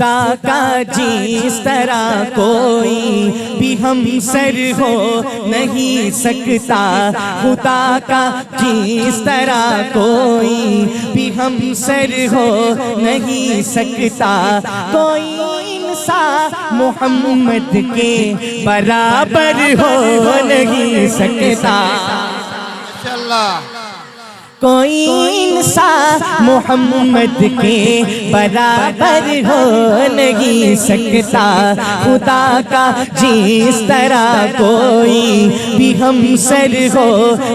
خدا کا جس طرح کوئی بھی ہم سر ہو نہیں سکتا، خدا کا جس طرح کوئی بھی ہم سر ہو نہیں سکتا، کوئی انسان محمد کے برابر ہو نہیں سکتا، کوئی انسان محمد کے برابر ہو نہیں سکتا، خدا کا جس طرح کوئی بھی ہم سر ہو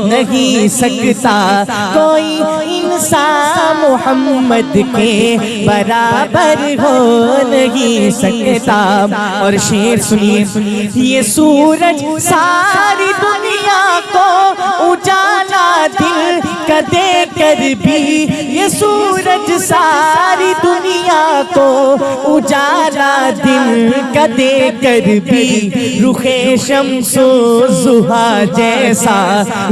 نہیں سکتا، کوئی انسان محمد کے برابر ہو نہیں سکتا۔ اور شعر سنیے، یہ سورج ساری دنیا کو اجالا دل کا دے کر بھی، یہ سورج ساری دنیا کو اجالا دل کا دے کر بھی، رخ شمس و ضحیٰ جیسا،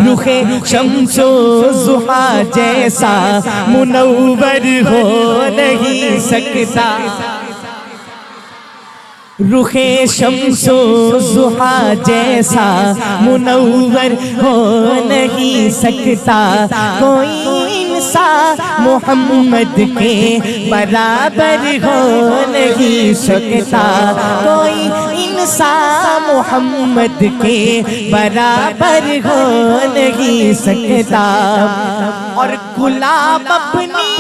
رخ شمس و ضحیٰ جیسا منور ہو نہیں سکتا، رخ شمس و ضحیٰ جیسا منور ہو نہیں سکتا، کوئی انسان محمد کے برابر ہو نہیں سکتا، کوئی انسان محمد کے برابر ہو نہیں سکتا۔ اور گلاب اپنی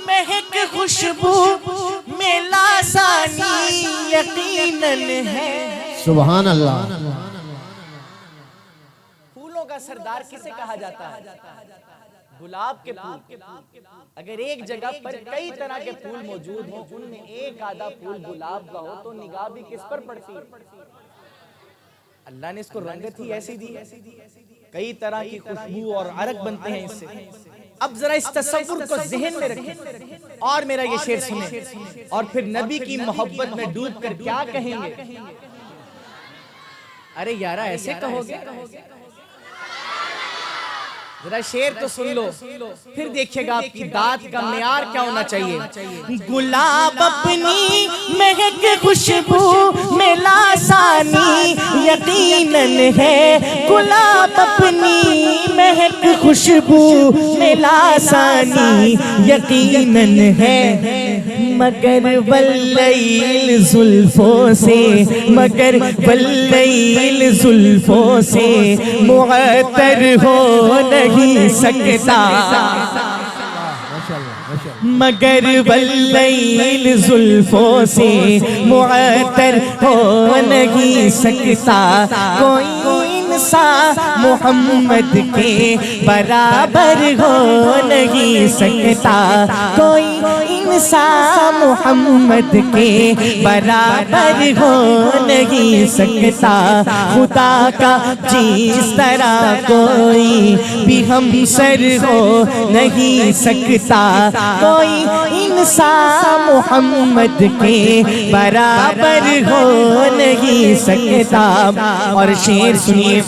مہک خوشبو میں لاسانی یقیناً ہے۔ سبحان اللہ۔ پھولوں کا سردار کسے کہا جاتا ہے؟ گلاب کے پھول۔ اگر ایک جگہ پر کئی طرح کے پھول موجود ہوں، ان میں ایک آدھا پھول گلاب کا ہو تو نگاہ بھی کس پر پڑتی ہے؟ اللہ نے اس کو رنگت ہی ایسی دی، کئی طرح کی خوشبو اور عرق بنتے ہیں اس سے۔ اب ذرا اس تصور کو ذہن میں رکھیں اور میرا یہ شعر سنیں، اور پھر نبی کی محبت میں ڈوب کر کیا کہیں گے؟ ارے یارہ ایسے کہو گے؟ ذرا شعر تو سن لو، پھر دیکھیے گا آپ کی داد کا معیار کیا ہونا چاہیے۔ گلاب اپنی مہک خوشبو میں لاسانی یقیناً ہے، گلاب اپنی مہک خوشبو میں لاسانی یقیناً ہے، مگر واللیل زلفوں سے، مگر واللیل زلفوں سے معطر ہو نہیں سکتا، مگر واللیل زلفوں سے معطر ہو نہیں سکتا، کوئی انسان محمد کے برابر ہو نہیں سکتا، کوئی انسان محمد کے برابر ہو نہیں سکتا، خدا کا جس طرح کوئی بھی ہم سر ہو نہیں سکتا، کوئی انسان محمد کے برابر ہو نہیں سکتا۔ اور شعر سنیے،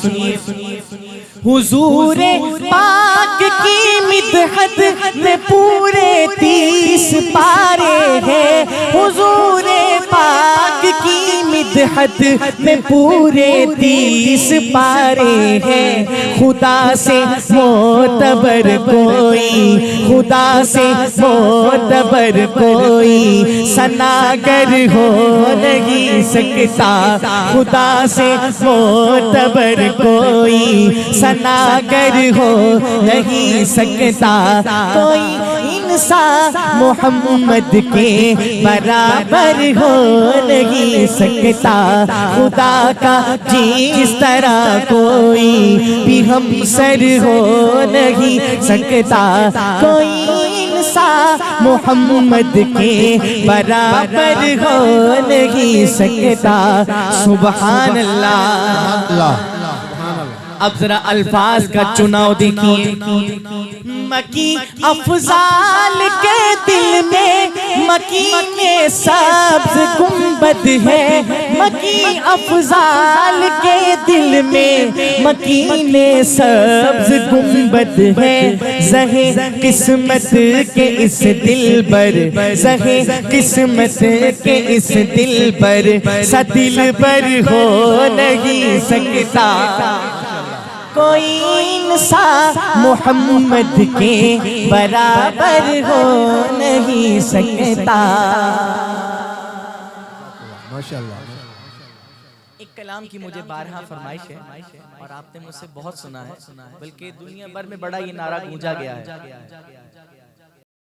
حضور پاک کی مدحت میں پورے 30 پارے ہیں، حضور پاک کی مدحت میں پورے 30 پارے ہیں، خدا سے معتبر کوئی، خدا سے معتبر کوئی ثناگر ہو نہیں سکتا، خدا سے معتبر کوئی ثناگر ہو نہیں سکتا، کوئی انسان محمد کے برابر ہو نہیں سکتا، خدا کا جس طرح کوئی بھی ہم سر ہو نہیں سکتا، کوئی انسان محمد کے برابر ہو نہیں سکتا۔ سبحان اللہ۔ اب ذرا الفاظ کا چناؤ دیکھیے. مکی افضال کے دل میں مکین سبز گنبد ہے. مکی افضال کے دل میں مکین سبز گنبد ہے. زہے قسمت کے اس دل پر, زہے قسمت کے اس دل پر سا دل پر ہو نہیں سکتا کوئی انسان محمد کے برابر ہو نہیں سکتا. ایک کلام کی مجھے بارہا فرمائش ہے اور آپ نے مجھ سے بہت سنا ہے, بلکہ دنیا بھر میں بڑا یہ نعرہ گونجا گیا ہے.